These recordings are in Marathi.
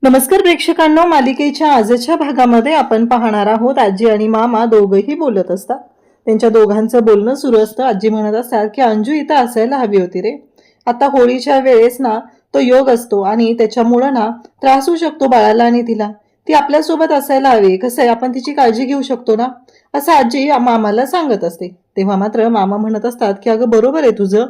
नमस्कार प्रेक्षकांनो, मालिकेच्या आजच्या भागामध्ये आपण पाहणार आहोत आजी आणि मामा दोघंही बोलत असतात. त्यांच्या दोघांचं बोलणं सुरू असतं. आजी म्हणत असतात की अंजू इथं असायला हवी होती रे. आता होळीच्या वेळेस ना तो योग असतो आणि त्याच्यामुळं ना त्रास होऊ शकतो बाळाला आणि तिला. ती आपल्यासोबत असायला हवी. कसं आहे, आपण तिची काळजी घेऊ शकतो ना, असं आजी मामाला सांगत असते. तेव्हा मात्र मामा म्हणत असतात की अगं बरोबर आहे तुझं,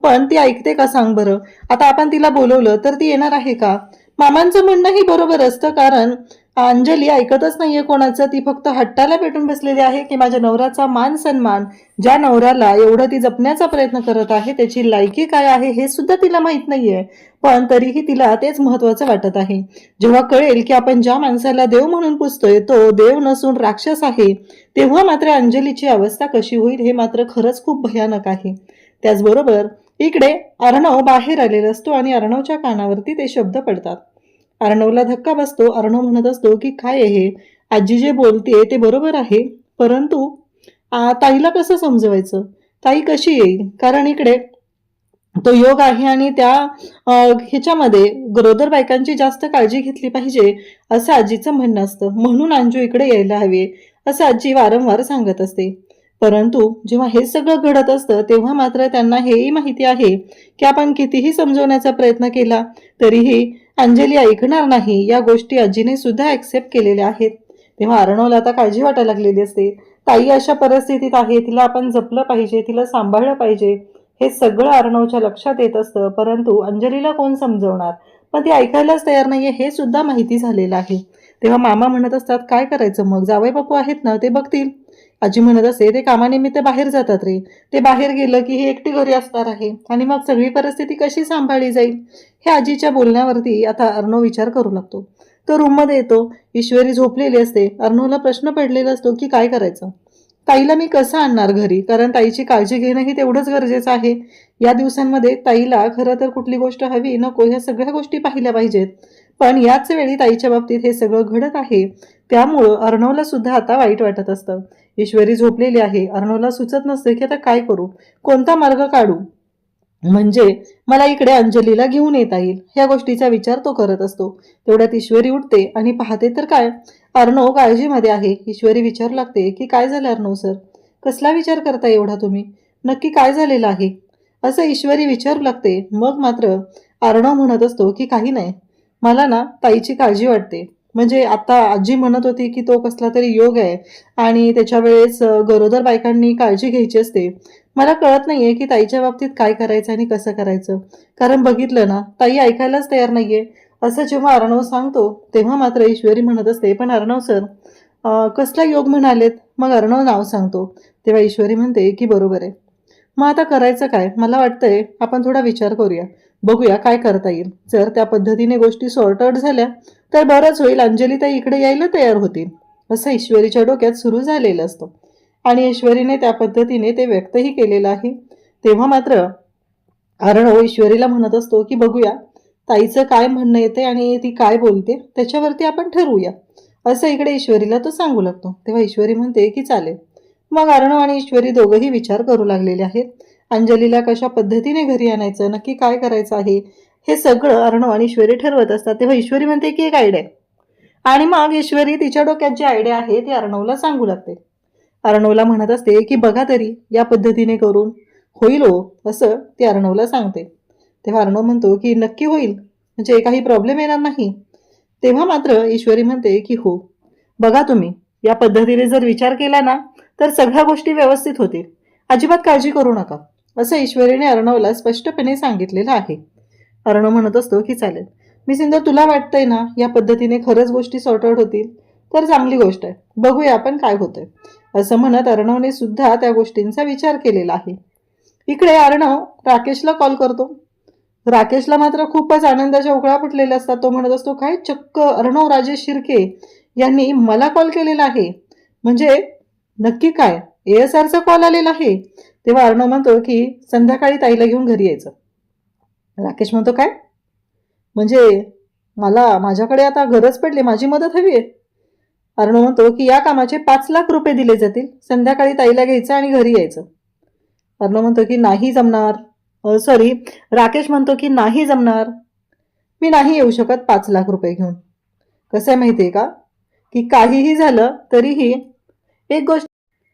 पण ती ऐकते का सांग बरं. आता आपण तिला बोलवलं तर ती येणार आहे का. मामांचं म्हणणंही बरोबर असतं, कारण अंजली ऐकतच नाहीये कोणाचं. ती फक्त हट्टाला पेटून बसलेली आहे की माझ्या नवऱ्याचा मान सन्मान, ज्या नवऱ्याला एवढं ती जपण्याचा प्रयत्न करत आहे त्याची लायकी काय आहे हे सुद्धा तिला माहित नाहीये. पण तरीही तिला तेच महत्वाचं वाटत आहे. जेव्हा कळेल की आपण ज्या माणसाला देव म्हणून पुजतोय तो देव नसून राक्षस आहे, तेव्हा मात्र अंजलीची अवस्था कशी होईल हे मात्र खरंच खूप भयानक आहे. त्याचबरोबर इकडे अर्णव बाहेर आलेला असतो आणि अर्णवच्या कानावरती ते शब्द पडतात. अर्णवला धक्का बसतो. अर्णव म्हणत असतो की काय आहे, आजी जे बोलते ते बरोबर आहे, परंतु ताईला कसं समजवायचं, ताई कशी येईल. कारण इकडे तो योग आहे आणि त्या ह्याच्यामध्ये गरोदर बायकांची जास्त काळजी घेतली पाहिजे असं आजीचं म्हणणं असतं. म्हणून अंजू इकडे यायला हवी असं आजी वारंवार सांगत असते. परंतु जेव्हा हे सगळं घडत असतं तेव्हा मात्र त्यांना हेही माहिती आहे की आपण कितीही समजवण्याचा प्रयत्न केला तरीही अंजली ऐकणार नाही. या गोष्टी आजीने सुद्धा ऍक्सेप्ट केलेल्या आहेत. तेव्हा अर्णवला आता काळजी वाटायला लागलेली असते. ताई अशा परिस्थितीत आहे, तिला आपण जपलं पाहिजे, तिला सांभाळलं पाहिजे, हे सगळं अर्णवच्या लक्षात येत असतं. परंतु अंजलीला कोण समजवणार, पण ती ऐकायलाच तयार नाहीये हे सुद्धा माहिती झालेलं आहे. तेव्हा मामा म्हणत असतात काय करायचं मग, जावई बापू आहेत ना, ते बघतील. आजी म्हणत असते ते कामानिमित्त बाहेर जातात रे, ते बाहेर गेलं की हे एकटी घरी असणार आहे आणि मग सगळी परिस्थिती कशी सांभाळली जाईल. हे आजीच्या बोलण्यावरती आता अर्णव विचार करू लागतो. तो रूममध्ये येतो. ईश्वरी झोपलेली असते. अर्णवला प्रश्न पडलेला असतो की काय करायचं, ताईला मी कसं आणणार घरी, कारण ताईची काळजी घेणंही तेवढंच गरजेचं आहे. या दिवसांमध्ये ताईला खरं तर कुठली गोष्ट हवी नको ह्या सगळ्या गोष्टी पाहिल्या पाहिजेत, पण याच वेळी ताईच्या बाबतीत हे सगळं घडत आहे. त्यामुळं अर्णवला सुद्धा आता वाईट वाटत असतं. ईश्वरी झोपलेली आहे. अर्णवला सुचत नसते की आता काय करू, कोणता मार्ग काढू म्हणजे मला इकडे अंजलीला घेऊन येता येईल. ह्या गोष्टीचा विचार तो करत असतो. तेवढ्यात ईश्वरी उठते आणि पाहते तर काय, अर्णव काळजीमध्ये आहे. ईश्वरी विचारू लागते की काय झालं अर्णव सर, कसला विचार करता एवढा तुम्ही, नक्की काय झालेलं आहे असं ईश्वरी विचारू लागते. मग मात्र अर्णव म्हणत असतो की काही नाही, मला ना ताईची काळजी वाटते. म्हणजे आता आजी म्हणत होती की तो कसला तरी योग आहे आणि त्याच्या वेळेस गरोदर बायकांनी काळजी घ्यायची असते. मला कळत नाहीये की ताईच्या बाबतीत काय करायचं आणि कसं करायचं, कारण बघितलं ना ताई ऐकायलाच तयार नाहीये असं जेव्हा अर्णव सांगतो तेव्हा मात्र ईश्वरी म्हणत असते पण अर्णव सर कसला योग म्हणालेत. मग अर्णव नाव सांगतो. तेव्हा ईश्वरी म्हणते की बरोबर आहे, मग आता करायचं काय, मला वाटतंय आपण थोडा विचार करूया, बघूया काय करता येईल. जर त्या पद्धतीने गोष्टी सॉर्ट आउट झाल्या तर बरंच होईल, अंजली ताई इकडे यायला तयार होतील असं ईश्वरीच्या डोक्यात सुरू झालेलं असतं आणि ईश्वरीने त्या पद्धतीने ते व्यक्तही केलेलं आहे. तेव्हा मात्र अर्णव ईश्वरीला म्हणत असतो की बघूया ताईचं काय म्हणणं येते आणि ती काय बोलते त्याच्यावरती आपण ठरवूया असं इकडे ईश्वरीला तो सांगू लागतो. तेव्हा ईश्वरी म्हणते की चालेल. मग अर्णव आणि ईश्वरी दोघंही विचार करू लागलेले आहेत. अंजलीला कशा पद्धतीने घरी आणायचं, नक्की काय करायचं आहे हे सगळं अर्णव आणि ईश्वरी ठरवत असतात. तेव्हा ईश्वरी म्हणते की एक आयडिया, आणि मग ईश्वरी तिच्या डोक्यात जी आयडिया आहे ती अर्णवला सांगू लागते. अर्णवला म्हणत असते की बघा तरी या पद्धतीने करून होईल हो असं ती अर्णवला सांगते. तेव्हा अर्णव म्हणतो की नक्की होईल, म्हणजे काही प्रॉब्लेम येणार नाही. तेव्हा मात्र ईश्वरी म्हणते की हो, बघा तुम्ही या पद्धतीने जर विचार केला ना तर सगळ्या गोष्टी व्यवस्थित होतील, अजिबात काळजी करू नका असं ईश्वरीने अर्णवला स्पष्टपणे सांगितलेलं आहे. अर्णव म्हणत असतो की चालेल, मी सिंधू तुला वाटतंय ना या पद्धतीने खरंच गोष्टी सॉर्ट आउट होतील तर चांगली गोष्ट आहे, बघूया आपण काय होतंय असं म्हणत अर्णवने सुद्धा त्या गोष्टींचा विचार केलेला आहे. इकडे अर्णव राकेशला कॉल करतो. राकेशला मात्र खूपच आनंदाच्या उकळा फुटलेल्या असतात. तो म्हणत असतो काय, चक्क अर्णव राजेश शिर्के यांनी मला कॉल केलेला आहे, म्हणजे नक्की काय, ASRचा कॉल आलेला आहे. तेव्हा अर्णव म्हणतो की संध्याकाळी ताईला घेऊन घरी यायचं. राकेश म्हणतो काय, म्हणजे मला माझ्याकडे आता गरज पडली, माझी मदत हवी आहे. अर्णव म्हणतो की या कामाचे 5 लाख रुपये दिले जातील, संध्याकाळी ताईला घ्यायचं आणि घरी यायचं. अर्णव म्हणतो की नाही जमणार, सॉरी राकेश म्हणतो की नाही जमणार, मी नाही येऊ शकत 5 लाख रुपये घेऊन. कसं आहे माहितीये का, की काहीही झालं तरीही एक गोष्ट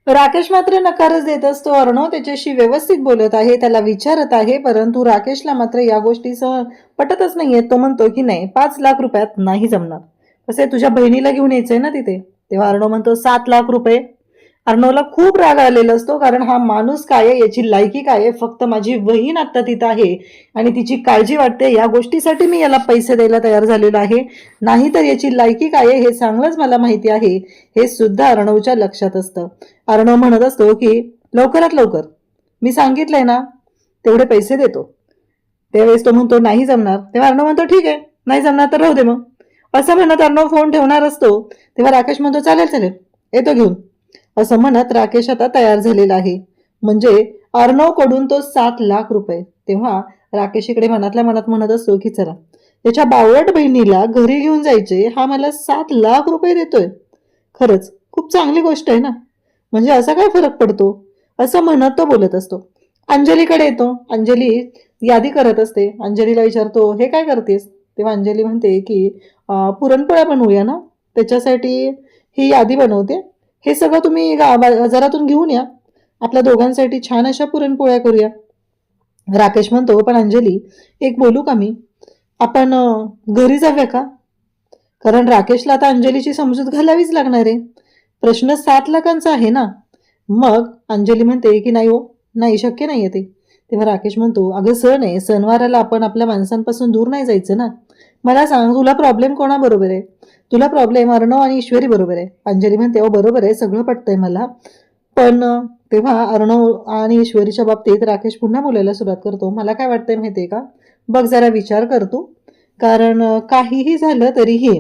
राकेश मात्र नकारच देत असतो. अर्णव त्याच्याशी व्यवस्थित बोलत आहे, त्याला विचारत आहे, परंतु राकेशला मात्र या गोष्टीसह पटतच नाहीये. तो म्हणतो की नाही, 5 लाख रुपयात नाही जमणार. कसं आहे, तुझ्या बहिणीला घेऊन यायचंय ना तिथे. तेव्हा अर्णव म्हणतो 7 लाख रुपये. अर्णवला खूप राग आलेला असतो, कारण हा माणूस काय आहे, याची लायकी काय आहे. फक्त माझी बहीण आता तिथं आहे आणि तिची काळजी वाटते, या गोष्टीसाठी मी याला पैसे द्यायला तयार झालेलो आहे. नाहीतर याची लायकी काय आहे हे चांगलंच मला माहिती आहे. हे सुद्धा अर्णवच्या लक्षात असतं. अर्णव म्हणत असतो की लवकरात लवकर, मी सांगितलंय ना तेवढे पैसे देतो. त्यावेळेस तो म्हणतो नाही जमणार. तेव्हा अर्णव म्हणतो ठीक आहे, नाही जमणार तर राहू दे मग. असं म्हणत अर्णव फोन ठेवणार असतो, तेव्हा राकेश म्हणतो चालेल चालेल, येतो घेऊन. असं म्हणत राकेश आता तयार झालेला आहे. म्हणजे अर्णव कडून तो 7 लाख रुपये. तेव्हा राकेश इकडे मनातल्या मनात म्हणत असतो की चला, त्याच्या बावळट बहिणीला घरी घेऊन जायचे, हा मला 7 लाख रुपये देतोय. खरंच खूप चांगली गोष्ट आहे ना, म्हणजे असा काय फरक पडतो, असं म्हणत तो बोलत असतो. अंजलीकडे येतो. अंजली यादी करत असते. अंजलीला विचारतो हे काय करतेस. तेव्हा अंजली म्हणते की पुरणपोळ्या बनवूया ना, त्याच्यासाठी ही यादी बनवते. हे सगळं तुम्ही बाजारातून घेऊन या, आपल्या दोघांसाठी छान अशा पुरणपोळ्या करूया. राकेश म्हणतो पण अंजली, एक बोलू का मी, आपण घरी जाऊया का. कारण राकेशला आता अंजलीची समजूत घालावीच लागणार आहे. प्रश्न 7 लाखांचा आहे ना. मग अंजली म्हणते की नाही हो, नाही शक्य नाही ते. तेव्हा राकेश म्हणतो अगं सण आहे, सणवाराला आपण आपल्या माणसांपासून दूर नाही जायचं ना. मला सांग, तुला प्रॉब्लेम कोणाबरोबर आहे. तुला प्रॉब्लेम अर्णव आणि ईश्वरी बरोबर आहे. अंजली म्हणते हो बरोबर आहे, सगळं पटतंय मला. पण तेव्हा अर्णव आणि ईश्वरीच्या बाबतीत राकेश पुन्हा बोलायला सुरुवात करतो. मला काय वाटतंय माहितीये का, बघ जरा विचार करतो. कारण काहीही झालं तरीही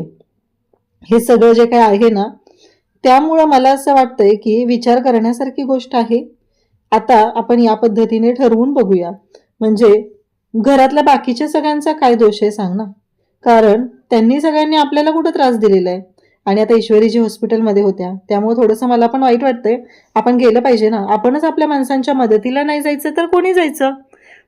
हे सगळं जे काय आहे ना, त्यामुळं मला असं वाटतंय की विचार करण्यासारखी गोष्ट आहे. आता आपण या पद्धतीने ठरवून बघूया. म्हणजे घरातल्या बाकीच्या सगळ्यांचा काय दोष आहे सांग ना. कारण त्यांनी सगळ्यांनी आपल्याला कुठं त्रास दिलेला आहे. आणि आता ईश्वरीजी हॉस्पिटलमध्ये होत्या, त्यामुळे थोडंसं मला पण वाईट वाटतंय. आपण गेलं पाहिजे ना, आपणच आपल्या माणसांच्या मदतीला नाही जायचं तर कोणी जायचं.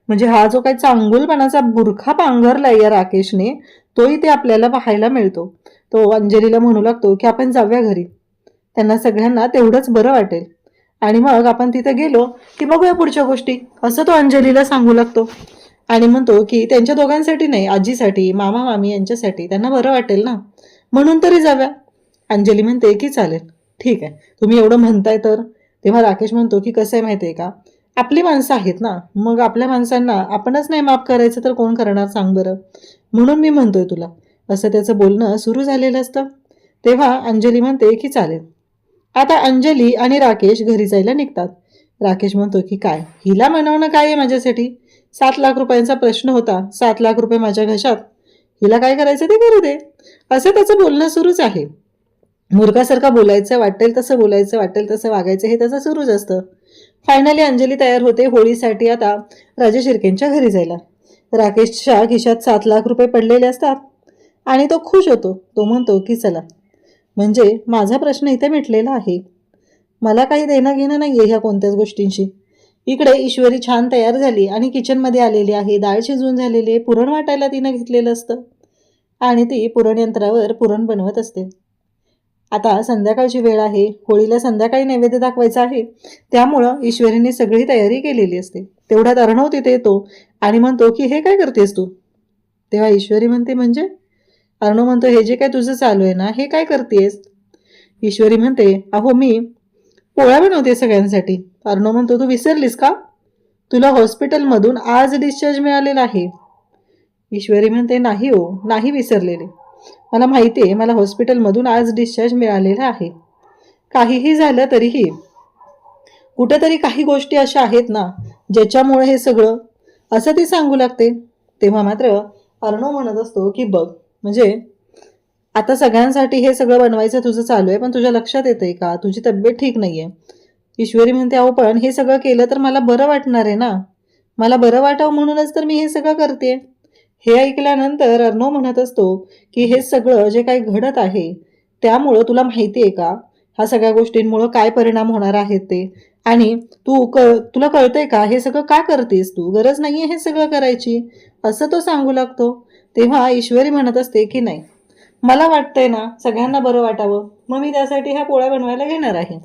म्हणजे हा जो काही चांगुलपणाचा बुरखा पांघरलाय या राकेशने, तोही ते आपल्याला पाहायला मिळतो. तो अंजलीला म्हणू लागतो की आपण जाऊया घरी, त्यांना सगळ्यांना तेवढंच बरं वाटेल. आणि मग आपण तिथे गेलो की बघूया पुढच्या गोष्टी, असं तो अंजलीला सांगू लागतो. आणि म्हणतो की त्यांच्या दोघांसाठी नाही, आजीसाठी, मामा मामी यांच्यासाठी, त्यांना बरं वाटेल ना, म्हणून तरी जाव्या. अंजली म्हणते की चालेल, ठीक आहे, तुम्ही एवढं म्हणताय तर. तेव्हा राकेश म्हणतो की कसं आहे माहिती आहे का, आपली माणसं आहेत ना, मग आपल्या माणसांना आपणच नाही माफ करायचं तर कोण करणार सांग बरं. म्हणून मी म्हणतोय तुला. असं त्याचं बोलणं सुरू झालेलं असतं. तेव्हा अंजली म्हणते की चालेल. आता अंजली आणि राकेश घरी जायला निघतात. राकेश म्हणतो की काय, हिला म्हणवणं काय आहे माझ्यासाठी. 7 लाख रुपयांचा प्रश्न होता, 7 लाख रुपये माझ्या घशात, हिला काय करायचं ते करू दे. असं त्याचं बोलणं सुरूच आहे. मूर्खासारखं बोलायचं, वाटेल तसं बोलायचं, वाटेल तसं वागायचं, हे त्याचं सुरूच असतं. फायनली अंजली तयार होते होळीसाठी आता राजा शिर्केंच्या घरी जायला. राकेशच्या खिशात 7 लाख रुपये पडलेले असतात आणि तो खुश होतो. तो म्हणतो की चला, म्हणजे माझा प्रश्न इथे मिटलेला आहे. मला काही देणं घेणं नाही आहे ह्या कोणत्याच गोष्टींशी. इकडे ईश्वरी छान तयार झाली आणि किचनमध्ये आलेली आहे. डाळ शिजवून झालेली आहे, पुरण वाटायला तिनं घेतलेलं असतं आणि ती पुरण यंत्रावर पुरण बनवत असते. आता संध्याकाळची वेळ आहे, होळीला संध्याकाळी नैवेद्य दाखवायचा आहे, त्यामुळं ईश्वरीने सगळी तयारी केलेली असते. तेवढ्यात अर्णव तिथे येतो आणि म्हणतो की हे काय करतेस तू. तेव्हा ईश्वरी म्हणते म्हणजे. अर्णव म्हणतो हे जे काय तुझं चालू आहे ना, हे काय करतेस. ईश्वरी म्हणते अहो मी पोळ्या बनवते सगळ्यांसाठी. अर्णव म्हणतो तू विसरलीस का, तुला हॉस्पिटलमधून आज डिस्चार्ज मिळालेला आहे. ईश्वरी म्हणते नाही हो, नाही विसरलेले, मला माहिती आहे, मला हॉस्पिटलमधून आज डिस्चार्ज मिळालेला आहे. काहीही झालं तरीही कुठेतरी काही गोष्टी अशा आहेत ना ज्याच्यामुळे हे सगळं, असं ती सांगू लागते. तेव्हा मात्र अर्णव म्हणत असतो की बघ, म्हणजे आता सगळ्यांसाठी हे सगळं बनवायचं तुझं चालू आहे, पण तुझ्या लक्षात येतंय का तुझी तब्येत ठीक नाहीये. ईश्वरी म्हणते अहो पण हे सगळं केलं तर मला बरं वाटणार आहे ना, मला बरं वाटावं म्हणूनच तर मी हे सगळं करते. हे ऐकल्यानंतर अर्णव म्हणत असतो की हे सगळं जे काही घडत आहे त्यामुळं तुला माहिती आहे का, ह्या सगळ्या गोष्टींमुळं काय परिणाम होणार आहेत ते. आणि तुला कळतंय का हे सगळं का करतेस तू, गरज नाहीये हे सगळं करायची, असं तो सांगू लागतो. तेव्हा ईश्वरी म्हणत असते की नाही, मला वाटतंय ना सगळ्यांना बरं वाटावं, मग मी त्यासाठी ह्या पोळ्या बनवायला घेणार आहे.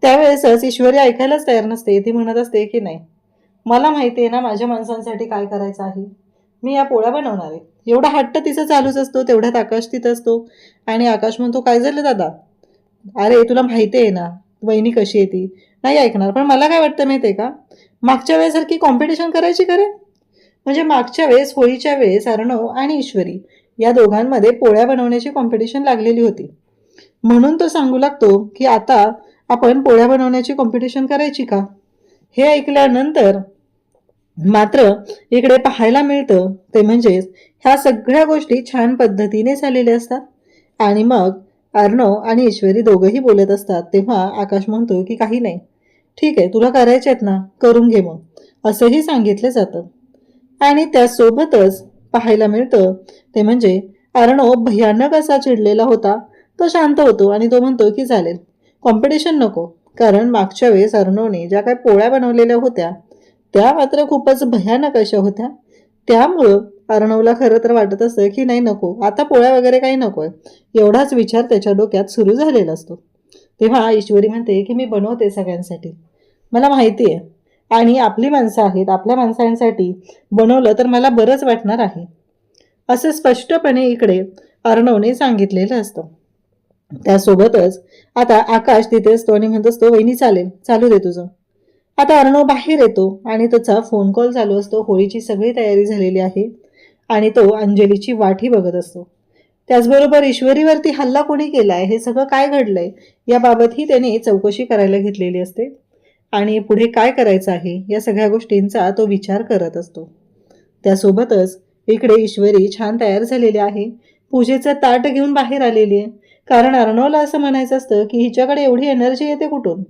त्यावेळेसच ईश्वरी ऐकायलाच तयार नसते. ती म्हणत असते की नाही, मला माहिती आहे ना माझ्या माणसांसाठी काय करायचं आहे. मी या पोळ्या बनवणार आहे. एवढा हट्ट तिचा चालूच असतो. तेवढ्यात आकाश तिथं असतो आणि आकाश म्हणतो, काय झालं दादा? अरे तुला माहिती आहे ना वहिनी कशी आहे ती, नाही ऐकणार. पण मला काय वाटतं माहिती आहे का, मागच्या वेळेसारखी कॉम्पिटिशन करायची करे. म्हणजे मागच्या वेळेस होळीच्या वेळेस अर्णव आणि ईश्वरी या दोघांमध्ये पोळ्या बनवण्याची कॉम्पिटिशन लागलेली होती. म्हणून तो सांगू लागतो की आता आपण पोळ्या बनवण्याची कॉम्पिटिशन करायची का. हे ऐकल्यानंतर मात्र इकडे पाहायला मिळतं ते म्हणजेच ह्या सगळ्या गोष्टी छान पद्धतीने झालेल्या असतात. आणि मग अर्णव आणि ईश्वरी दोघंही बोलत असतात. तेव्हा आकाश म्हणतो की काही नाही, ठीक आहे, तुला करायचे आहेत ना, करून घे मग, असंही सांगितलं जातं. आणि त्यासोबतच पाहायला मिळतं ते म्हणजे अर्णव भयानक असा चिडलेला होता. तो शांत होतो आणि तो म्हणतो की चालेल, कॉम्पिटिशन नको. कारण मागच्या वेळेस अर्णवने ज्या काही पोळ्या बनवलेल्या होत्या त्या मात्र खूपच भयानक अशा होत्या. त्यामुळं अर्णवला खरं तर वाटत असतं की नाही, नको आता पोळ्या वगैरे काही नकोय. एवढाच विचार त्याच्या डोक्यात सुरू झालेला असतो. तेव्हा ईश्वरी म्हणते की मी बनवते सगळ्यांसाठी, मला माहिती आहे, आणि आपली माणसं आहेत, आपल्या माणसांसाठी बनवलं तर मला बरंच वाटणार आहे, असं स्पष्टपणे इकडे अर्णवने सांगितलेलं असतं. त्यासोबतच आता आकाश तिथे असतो आणि म्हणत असतो, वहिनी चालेल, चालू दे तुझं. आता अर्णव बाहेर येतो आणि त्याचा फोन कॉल चालू असतो. होळीची सगळी तयारी झालेली आहे आणि तो अंजलीची वाटही बघत असतो. त्याचबरोबर ईश्वरीवरती हल्ला कोणी केलाय, हे सगळं काय घडलंय याबाबतही त्याने चौकशी करायला घेतलेली असते आणि पुढे काय करायचं आहे या सगळ्या गोष्टींचा तो विचार करत असतो. त्यासोबतच इकडे ईश्वरी छान तयार झालेली आहे. पूजेचं ताट घेऊन बाहेर आलेली आहे. कारण अर्णवला असं म्हणायचं असतं की हिच्याकडे एवढी एनर्जी येते कुठून,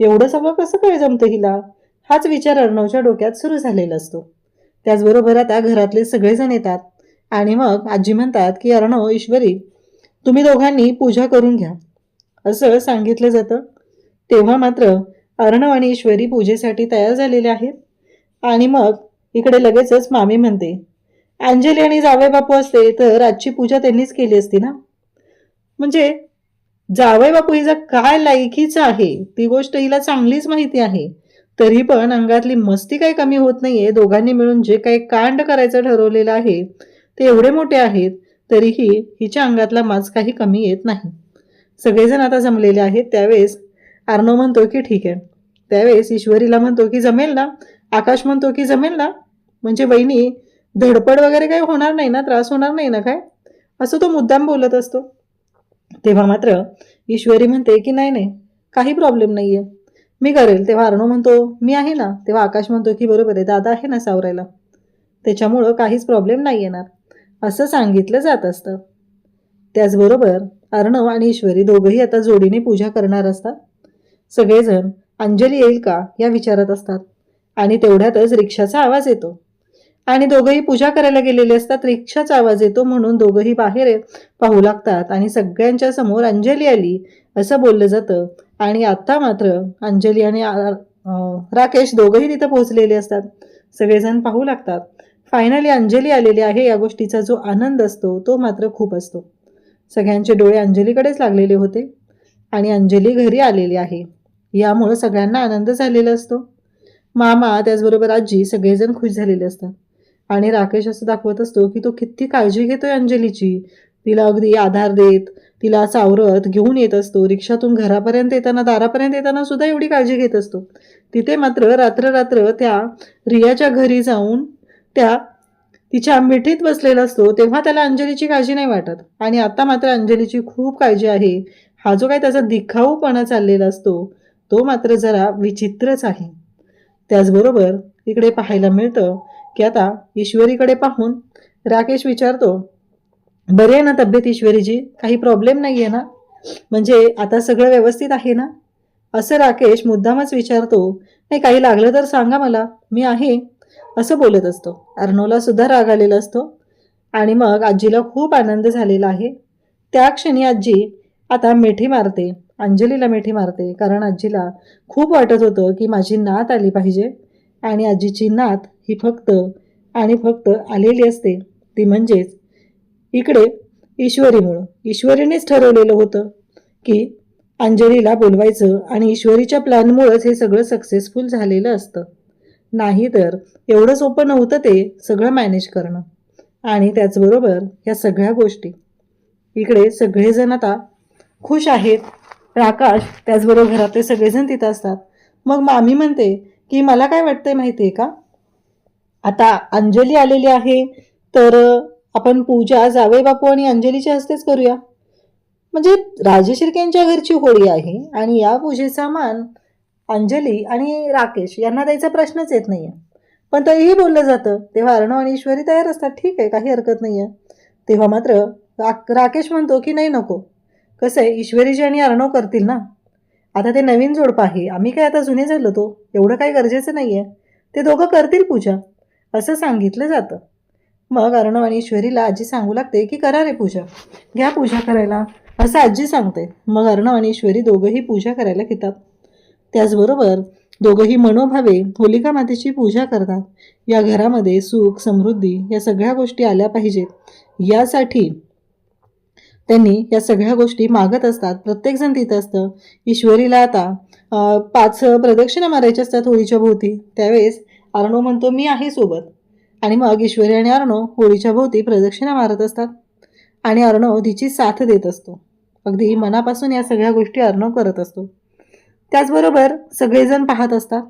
एवढं सगळं कसं काय जमतं हिला, हाच विचार अर्णवच्या डोक्यात सुरू झालेला असतो. त्याचबरोबर आता घरातले सगळेजण येतात आणि मग आजी म्हणतात की अर्णव, ईश्वरी, तुम्ही दोघांनी पूजा करून घ्या, असं सांगितलं जातं. तेव्हा मात्र अर्णव आणि ईश्वरी पूजेसाठी तयार झालेले आहेत. आणि मग इकडे लगेचच मामी म्हणते, अंजली आणि जावई बापू असते तर आजची पूजा त्यांनीच केली असती ना. म्हणजे जावई बापू हिचा काय लायकीचं आहे ती गोष्ट हिला चांगलीच माहिती आहे. तरी पण अंगातली मस्ती काही कमी होत नाहीये. दोघांनी मिळून जे काही कांड करायचं ठरवलेलं आहे ते एवढे मोठे आहेत, तरीही हिच्या अंगातला माज काही कमी येत नाही. सगळेजण आता जमलेले आहेत. त्यावेळेस अर्णव म्हणतो की ठीक आहे. त्यावेळेस ईश्वरीला म्हणतो की जमेल ना. आकाश म्हणतो की जमेल ना, म्हणजे वहिनी धडपड वगैरे काही होणार नाही ना, त्रास होणार नाही ना काय, असं तो मुद्दाम बोलत असतो. तेव्हा मात्र ईश्वरी म्हणते की नाही नाही, काही प्रॉब्लेम नाही आहे, मी करेल. तेव्हा अर्णव म्हणतो मी आहे ना. तेव्हा आकाश म्हणतो की बरोबर आहे, दादा आहे ना सावरायला, त्याच्यामुळं काहीच प्रॉब्लेम नाही येणार, असं सांगितलं जात असतं. त्याचबरोबर अर्णव आणि ईश्वरी दोघंही आता जोडीने पूजा करणार असतात. सगळेजण अंजली येईल का या विचारात असतात आणि तेवढ्यातच रिक्षाचा आवाज येतो आणि दोघंही पूजा करायला गेलेले असतात. रिक्षाचा आवाज येतो म्हणून दोघंही बाहेर पाहू लागतात आणि सगळ्यांच्या समोर अंजली आली असं बोललं जातं. आणि आता मात्र अंजली आणि राकेश दोघंही तिथं पोहोचलेले असतात. सगळेजण पाहू लागतात. फायनली अंजली आलेली आहे. या गोष्टीचा जो आनंद असतो तो मात्र खूप असतो. सगळ्यांचे डोळे अंजलीकडेच लागलेले होते आणि अंजली घरी आलेली आहे यामुळं सगळ्यांना आनंद झालेला असतो. मामा त्याचबरोबर आजी सगळेजण खुश झालेले असतात आणि राकेश असं दाखवत असतो की तो किती काळजी घेतोय अंजलीची. तिला अगदी आधार देत, तिला सावरत घेऊन येत असतो. रिक्षातून घरापर्यंत येताना, दारापर्यंत येताना सुद्धा एवढी काळजी घेत असतो. तिथे मात्र रात्र त्या रियाच्या घरी जाऊन त्या तिच्या मिठीत बसलेला असतो. तेव्हा त्याला अंजलीची काळजी नाही वाटत आणि आता मात्र अंजलीची खूप काळजी आहे. हा जो काही त्याचा दिखाऊपणा चाललेला असतो तो मात्र जरा विचित्रच आहे. त्याचबरोबर इकडे पाहायला मिळतं की आता ईश्वरीकडे पाहून राकेश विचारतो, बरी आहे ना तब्येत ईश्वरीची, काही प्रॉब्लेम नाही आहे ना, म्हणजे आता सगळं व्यवस्थित आहे ना, असं राकेश मुद्दामच विचारतो. नाही, काही लागलं तर सांगा मला, मी आहे, असं बोलत असतो. अर्णवला सुद्धा राग आलेला असतो आणि मग आजीला खूप आनंद झालेला आहे. त्या क्षणी आजी आता मिठी मारते, अंजलीला मिठी मारते. कारण आजीला खूप वाटत होतं की माझी नात आली पाहिजे आणि आजीची नात ही फक्त आणि फक्त आलेली असते ती म्हणजेच इकडे ईश्वरीमुळं. ईश्वरीनेच ठरवलेलं होतं की अंजलीला बोलवायचं आणि ईश्वरीच्या प्लॅनमुळंच हे सगळं सक्सेसफुल झालेलं असतं. नाही तर एवढं सोपं नव्हतं ते सगळं मॅनेज करणं. आणि त्याचबरोबर ह्या सगळ्या गोष्टी इकडे सगळेजण आता खुश आहेत. प्रकाश त्याचबरोबर घरातले सगळेजण तिथं असतात. मग मामी म्हणते की मला काय वाटतंय माहिती आहे का, आता अंजली आलेली आहे तर आपण पूजा जावई बापू आणि अंजलीच्या हस्तेच करूया. म्हणजे राजशिर्केंच्या घरची होळी आहे आणि या पूजेचा मान अंजली आणि राकेश यांना द्यायचा प्रश्नच येत नाहीये. पण तरीही बोललं जातं. तेव्हा अर्णव आणि ईश्वरी तयार असतात. ठीक आहे, काही हरकत नाहीये. तेव्हा मात्र राकेश म्हणतो की नाही नको. कसं आहे, ईश्वरीजी आणि अर्णव करतील ना. आता ते नवीन जोडपं आहे, आम्ही काय आता जुने झालो तो, एवढं काही गरजेचं नाहीये. ते दोघं करतील पूजा असं सांगितलं जातं. मग अर्णव आणि ईश्वरीला आजी सांगू लागते की करा रे पूजा, घ्या पूजा करायला असं आजी सांगते. मग अर्णव आणि ईश्वरी दोघंही पूजा करायला घेतात. त्याचबरोबर दोघंही मनोभावे होलिका मातेची पूजा करतात. या घरामध्ये सुख समृद्धी या सगळ्या गोष्टी आल्या पाहिजेत यासाठी त्यांनी या सगळ्या गोष्टी मागत असतात. प्रत्येकजण तिथं असतं. ईश्वरीला आता 5 प्रदक्षिणा मारायच्या असतात होळीच्या भोवती. त्यावेळेस अर्णव म्हणतो मी आहे सोबत. आणि मग ईश्वरी आणि अर्णव होळीच्या भोवती प्रदक्षिणा मारत असतात आणि अर्णव तिची साथ देत असतो. अगदी मनापासून या सगळ्या गोष्टी अर्णव करत असतो. त्याचबरोबर सगळेजण पाहत असतात.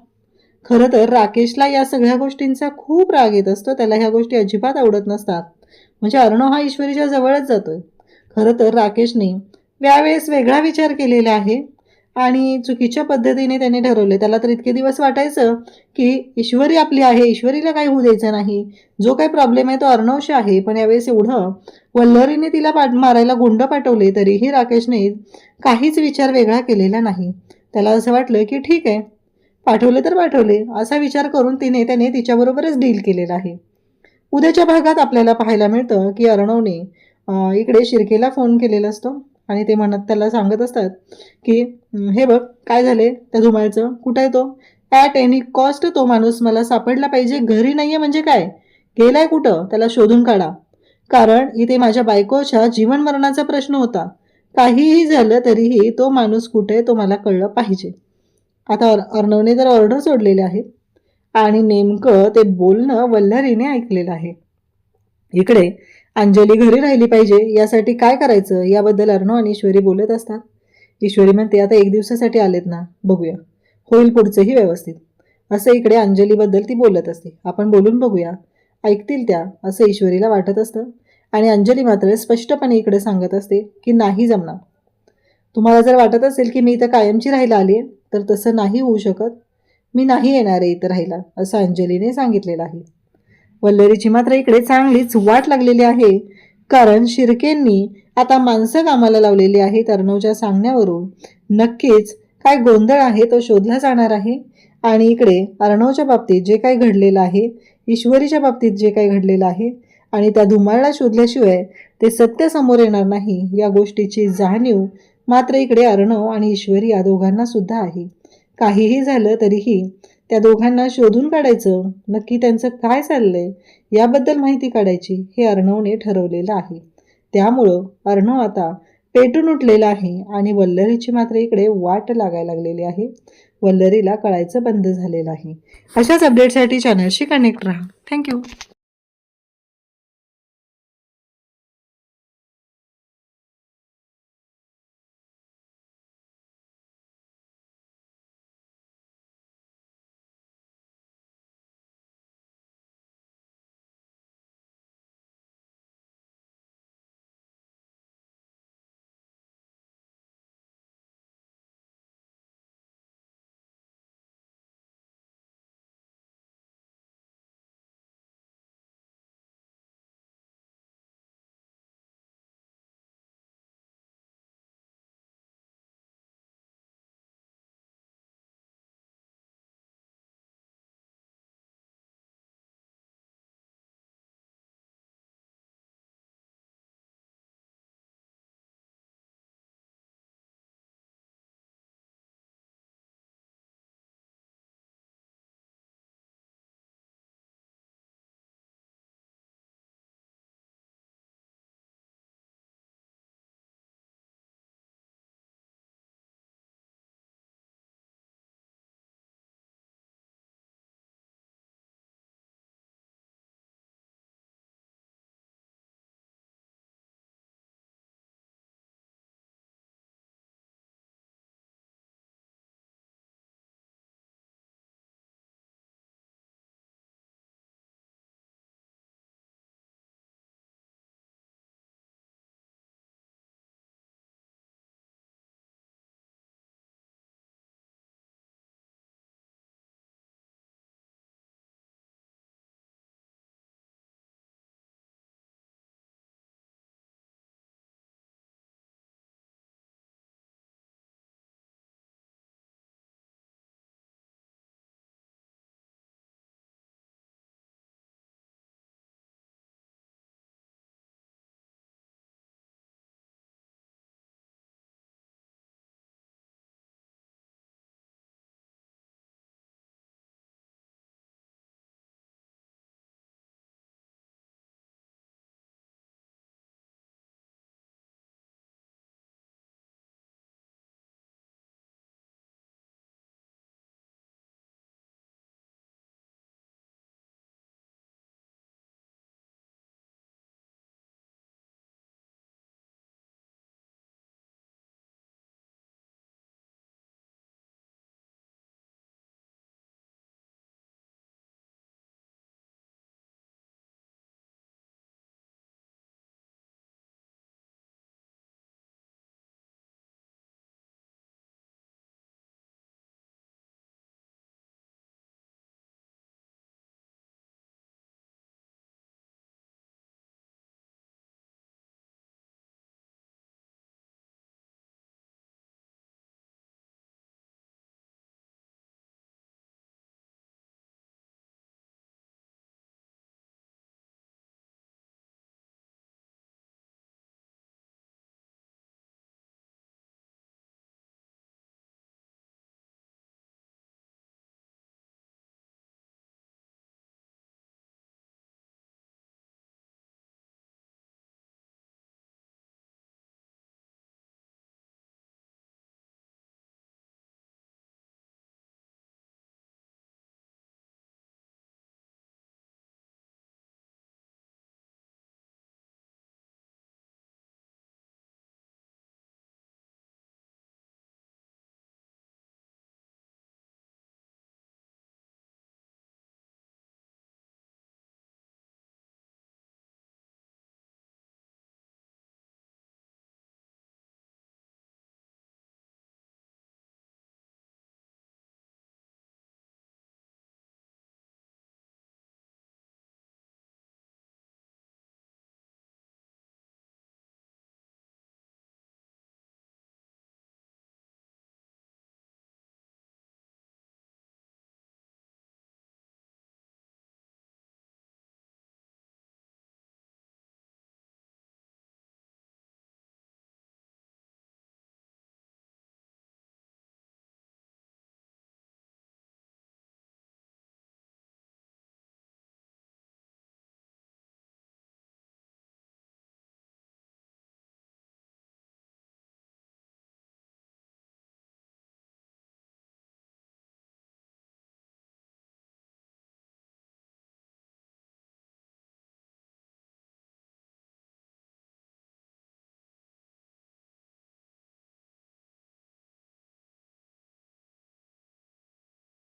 खरं तर राकेशला या सगळ्या गोष्टींचा खूप राग येत असतो. त्याला ह्या गोष्टी अजिबात आवडत नसतात. म्हणजे अर्णव हा ईश्वरीच्या जवळच जातोय. खरं तर राकेशने यावेळेस वेगळा विचार केलेला आहे आणि चुकीच्या पद्धतीने त्याने ठरवले. त्याला तर इतके दिवस वाटायचं की ईश्वरी आपली आहे, ईश्वरीला काही होऊ द्यायचं नाही, जो काही प्रॉब्लेम आहे तो अर्णवशी आहे. पण यावेळेस एवढं वल्लरीने तिला मारायला गुंड पाठवले तरीही राकेशने काहीच विचार वेगळा केलेला नाही. त्याला असं वाटलं की ठीक आहे, पाठवले तर पाठवले असा विचार करून त्याने तिच्याबरोबरच डील केलेला आहे. उद्याच्या भागात आपल्याला पाहायला मिळतं की अर्णवने इकडे शिर्केला फोन केलेला असतो आणि ते म्हणत त्याला सांगत असतात की हे बघ काय झाले त्या धुमाळचं, कुठं आहे तो, ॲट एनी कॉस्ट तो माणूस मला सापडला पाहिजे. घरी नाहीये म्हणजे काय, गेलाय कुठं, त्याला शोधून काढा. कारण इथे माझ्या बायकोच्या जीवन मरणाचा प्रश्न होता. काहीही झालं तरीही तो माणूस कुठे तो मला कळलं पाहिजे. आता अर्णवने तर ऑर्डर सोडलेले आहेत आणि नेमकं ते बोलणं वल्लरीने ऐकलेलं आहे. इकडे अंजली घरी राहिली पाहिजे यासाठी काय करायचं याबद्दल अर्णव आणि ईश्वरी बोलत असतात. ईश्वरी म्हणते आता 1 दिवसासाठी आलेत ना, बघूया होईल पुढचंही व्यवस्थित असं इकडे अंजलीबद्दल ती बोलत असते. आपण बोलून बघूया, ऐकतील त्या असं ईश्वरीला वाटत असतं. आणि अंजली मात्र स्पष्टपणे इकडे सांगत असते की नाही जमणार. तुम्हाला जर वाटत असेल की मी इथं कायमची राहायला आली आहे तर तसं नाही होऊ शकत, मी नाही येणार आहे इथं राहायला असं अंजलीने सांगितलेलं आहे. वल्लरीची मात्र इकडे चांगलीच वाट लागलेली आहे. कारण शिर्केंनी आता माणसं कामाला लावलेली आहेत. अर्णवच्या सांगण्यावरून नक्कीच काय गोंधळ आहे तो शोधला जाणार आहे. आणि इकडे अर्णवच्या बाबतीत जे काही घडलेलं आहे, ईश्वरीच्या बाबतीत जे काही घडलेलं आहे आणि त्या धुमाळला शोधल्याशिवाय ते सत्य समोर येणार नाही या गोष्टीची जाणीव मात्र इकडे अर्णव आणि ईश्वरी या दोघांना सुद्धा आहे. काहीही झालं तरीही त्या दोघांना शोधून काढायचं, नक्की त्यांचं काय चाललंय याबद्दल माहिती काढायची हे अर्णवने ठरवलेलं आहे. त्यामुळं अर्णव आता पेटून उठलेला आहे आणि वल्लरीची मात्र इकडे वाट लागायला लागलेली आहे. वल्लरीला कळायचं बंद झालेलं आहे. अशाच अपडेटसाठी चॅनलशी कनेक्ट राहा. थँक्यू.